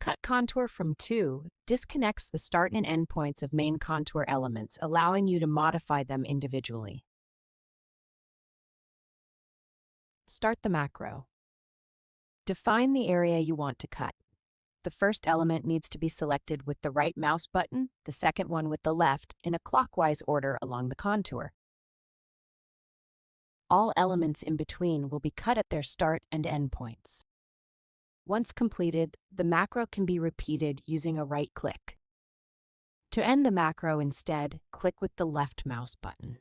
Cut contour from 2 disconnects the start and end points of main contour elements, allowing you to modify them individually. Start the macro. Define the area you want to cut. The first element needs to be selected with the right mouse button, the second one with the left, in a clockwise order along the contour. All elements in between will be cut at their start and end points. Once completed, the macro can be repeated using a right click. To end the macro instead, click with the left mouse button.